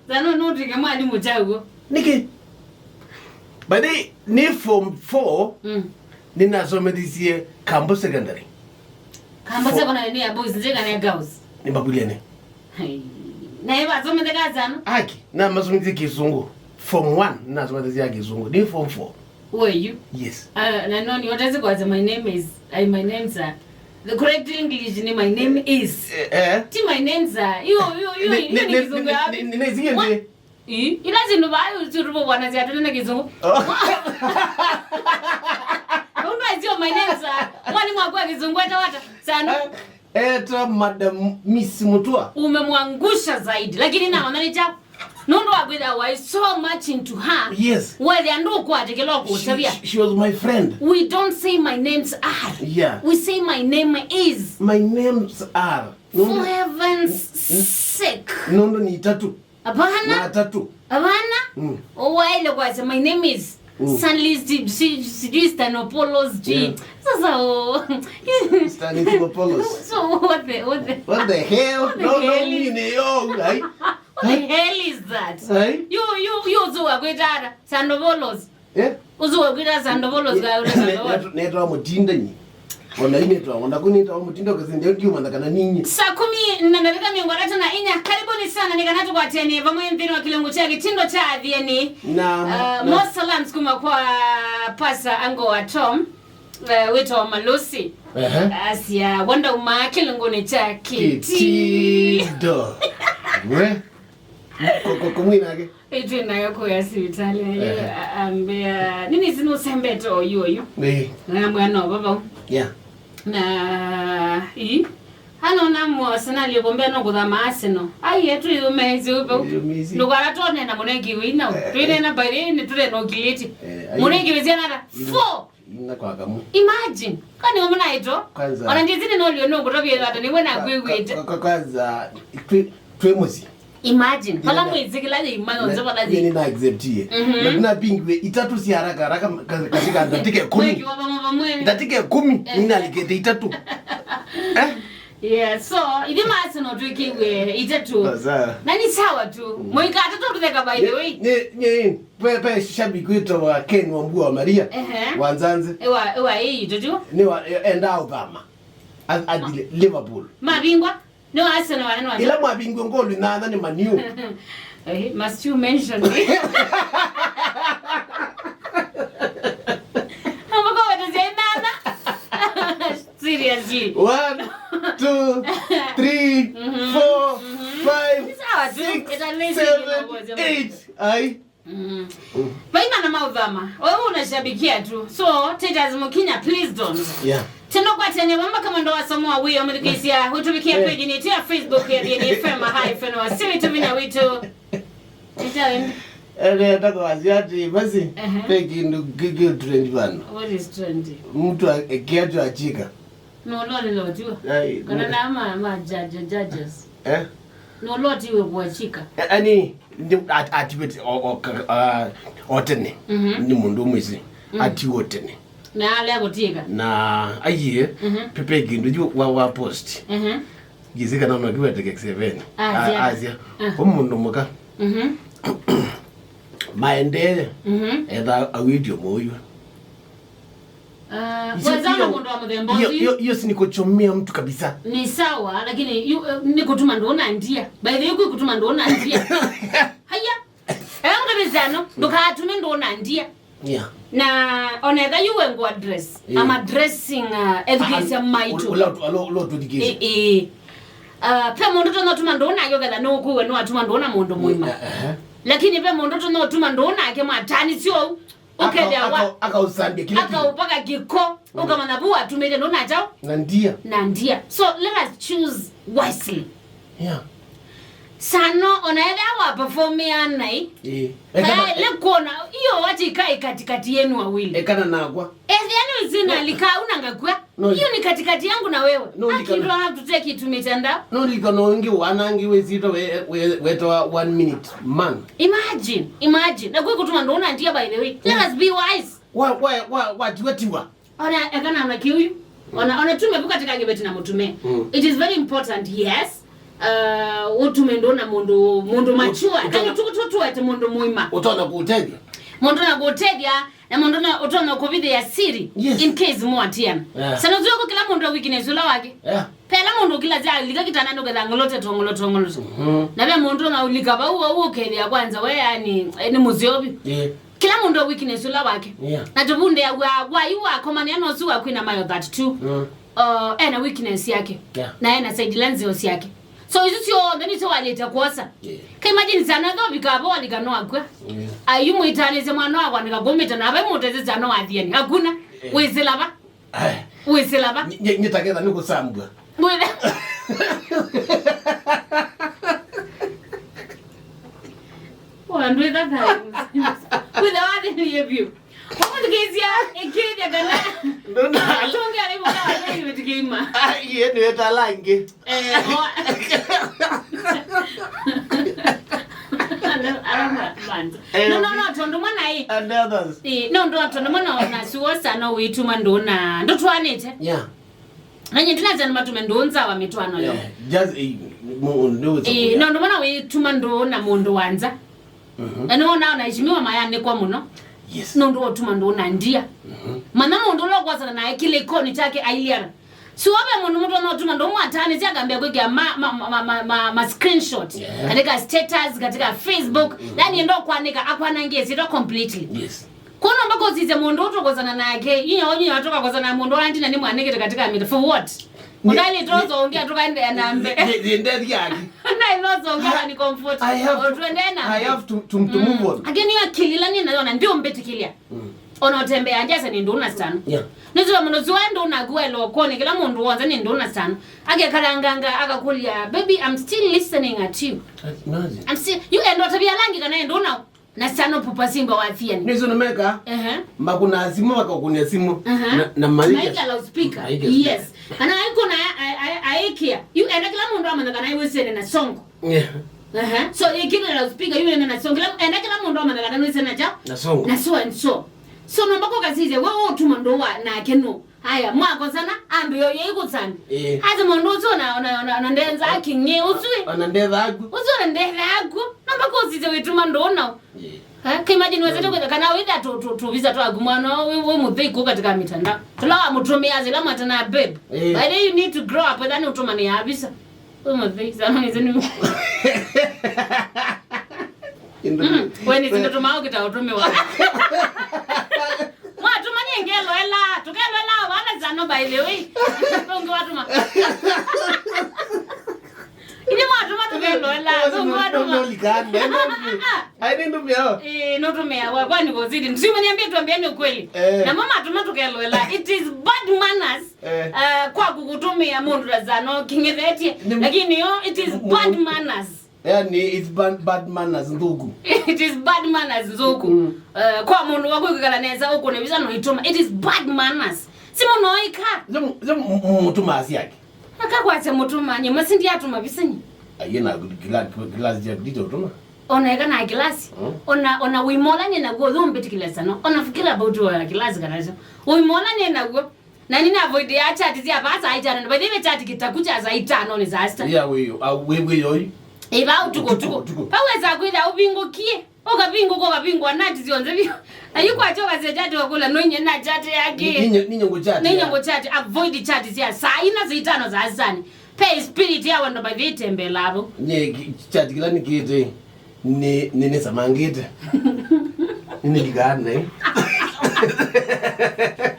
Zano no drink mwali mutago. Niki. But they need form 4. Ninasoma this year Campo Secondary. Campo Secondary ni boys njenga na girls. Ni babulene. Na eba zoma de gazano? Aki, na masoma de kizungu. Form 1 nasoma de ya kizungu. Ni form 4. Who are you? Yes. Na noni what is it? My name is my name's the correct English name my name is. Ti my name's you ni kizungu hapo. Ni zinje. Ilazi ndo bayo turubo bwana zia tuna kizungu. Unajua my name's mwani mwakwa kizungu hata sana. Eta Madam Miss Mutua. Umemwangusha zaidi lakini naona ni chako. Nondo agwida why so much into her. Yes. Well, they ndo kwa tekelo ko tabia. She was my friend. We don't say my names are. Yeah. We say my name is. My names are. For heaven's sake. Nondo ni tatu. Abana? Na tatu. Abana? Ile kwa say my name is. Sanlisti Stanopoulos G. So Stanopoulos. So what the hell? What the hell is that? Hey? You zuwa kwetara Stanopoulos. Uzuwa kwetara Stanopoulos ga netwa mutinda nyi. Ona inetwa onda kunita mutinda kuzinde ndiyo ndakana ninyi. Saa 10 na dakika 3 na inya karibuni sana nikanato kwa Athiani vamwe mpino wa kilungu chake tindo cha Athiani. Na most salams kuma kwa pasa ango wa Tom weto wa Malusi. Asia wanda uma kilungu ni chake tindo. We kumwinage eti nayo kwa sibitali ambia nini sinu sembeto yoyo na mwana baba na hano namo Arsenal yobombea no kuthama Arsenal ai yetu yumezi upo ndugara tone na munegi wina twine na bare ni tule no kiliti munegi weziana na 4 inakwagamu imagine kani umuna ito ona ndizini no lyo no kutobye hata ni wena kwigwete kwanza twemuzi. Imagine pala mwezikila je imano nzoba laje ni na accept ye na bingwe itatu si haraka katika ndatike 10 ndatike 10 nina alikete itatu yeah so idi masino tukiwe itatu nani sawa tu moika atatu tuteka by the way pepe shabiki wetu wa Ken wa Mbua Maria wanzanze ewa hii tutu ni wa enda Obama adile Liverpool mabingwa no Arsenal wanani ila mabingwa ngolu na ni Manu must you mention it amako watazenda seriously 1 2 3 4 5 6 7 8 Baina na maudhama wewe unashabikia tu so taters mukinya please don't tendo kwa Athiani mama kama ndo wasomo wewe mlikisia hutubikia page ni tia Facebook ya Athiani Fm Fm wa siri tu vina witu titawe nataka aziati basi page ndo gigi trend bana. What is trend? Mtu akiacho achika no lo jua kana na ama judges no lo tiwe kuachika ani atibet otene ni mundu mwisi ati otene na ale agotika na aye pepe gindu wa post gizika na mwagiwa take 7 azia umundu muka maendele eda awidio moyo wazana mundu wa mdembozi yo si nikochomea mtu kabisa ni sawa lakini nikutuma ndona ndia by the way kutuma ndona ndia haya ngabizano ndokatume ndona ndia na onega yuwe ngo address I'm addressing education maitu lo education pe mundu to notuma ndona yogela no kuwe no atuma ndona mundu muima lakini pe mundu to notuma ndona ake matani sio ukede wa akausambia kile akaupaka giko ukamana bua tumele ndona chao na ndia so let us choose wisely sano onaenda wa performia nai lekona iyo wachi kai katikati yenu wawili ekana nagwa yani zina lika unangakwa hiyo ni katikati yangu na wewe you don't have to take it to mitandao no likono ngi wanangi wezito weto 1 minute man imagine na kwa kutuma ndona ndia by the way let us be wise watiwa ona ekana na kiuyu ona tume buka katika gebeti na mutume it is very important yes utumendona mundu machua kana tukutotu ate mundu muima utona kutedia mundu na kutedia na mundu na utona covid ya siri in case mo atiana sana zuko kila mundu weakness ula wake pela mundu kila za lika kitana ndo kadha ngolote tongolote na be mundu na ulika ba uwo kele ya kwanza we yani ni muziobi kila mundu weakness ula wake na tubunde ya wa iwa komani ano zuwa kwina mayo that too ena weakness yake na ena sidelines yake. So is it your then it's all later kosa. Can imagine zana do bikabo alikano akwa. Ayu muitanize mwana wako nikagometa na abe muteze zana Athiani. Hakuna. Wezela ba? Wezela ba? Nyitakeza niko sambwa. Mwele. Ndwe that time. With the one in your view. What is ya? Ekai kana. Ndona. Tonge alipo kwa nini metikima. Yeye ndio talange. No, tondo mwana hii. And others. No, tondo mwana na suosa no wituma ndona. Ndo twanete. Yeah. Nanye tunaza matume ndonza wa mitwano yo. Just ndo no ndo mwana wituma ndona mundu wanza. Naona heshimiwa mayane kwa muno. Yes. No ndo otuma ndona ndia. Mana mundu lo kwasa na kile ikoni chake ailiara. Siwabe mundu mtu anotuma ndo mwatani chagambia kweke ma screenshot katika status katika Facebook yani ndo kwanika akwanangezi ndo completely. Yes. Kono mbako zize mundu utokozana na yake yinyo atoka kozana mundu andina ni mwanekete katika mita for what? Mudali trozo ongea tukaende anambe. Ndedi yake. Na inozo ongea ni comfort. I have to move on. Again you kilila ni naona ndio mbetikilia. Ono tembea njasa ni nduna sana. Nizo muno zuendo unagwelo kone kila mundu wanza ni nduna sana. Age karanganga akakulia baby I'm still listening at you. Imagine. I'm still you endo tabia langi kana nduna na sana pupa simba wa Athiani. Nizo nameka. Mbakuna simu wakakunia simu na malika. Malika loudspeaker. Yes. Ana iko na aikia. You enda kila mundu amana kana iwese na songo. So ikile loudspeaker you enda na songo. Enda kila mundu amana kana iwese na ja. Na songo. Na so and so. So nombako kazize wewe utuma ndoa na kenu haya mwako sana ambiyo yego sana hata mondozo na ndenza akinye uzwe anandeza agu uzwe ndeza agu nombako zize wetuma ndona imagine wezeto kana weda to visa to agumwana we mudhiko katika mitandao tulawa mutumia zila matana babe by the you need to grow up then utuma ni habisa we mudhiko sana nizeni when is ndo mao kitautumewa watu manyengelo ela tukelo wana zano by the way tongo watu ma ile watu tukelo ela tongo watu ma I didn't know no tumea wa kwani gozidi msimu niambie tuambiane ukweli na mama atuma tukelo ela it is bad manners kwa kukutumia mundu zano kingetheti lakini yo it is bad manners. Yani it's bad manners ndugu. It is bad manners ndugu. Kwa mundu wako kukala neza uko nebisa no ituma. It is bad manners. Simo noika. Mutuma asiyake. Akakwatse mutuma nyema sindi atuma bisanyi. Ayena glass ya dito tuma. Ona eka na glass. Ona wimola nyena go dhombe tikilesa no. Ona fikira about wa glass kanazo. Wimola nyena go na nina avoid ya chat zia basa aitana no. By the way chat kitakuja za itano ni za asta. Yeah we yoyi. Eba utuko. Paweza kwenda ubingokie. Okabingwa nati zionze byo. Ayuko achoka zejati wakula nonye na chat yake. Ninyo chat avoid chat zia saa ina zitano za asani. Pay spirit ya wando bavite mbelabo. Nye chat kila nikite ni samangite. Ni digane.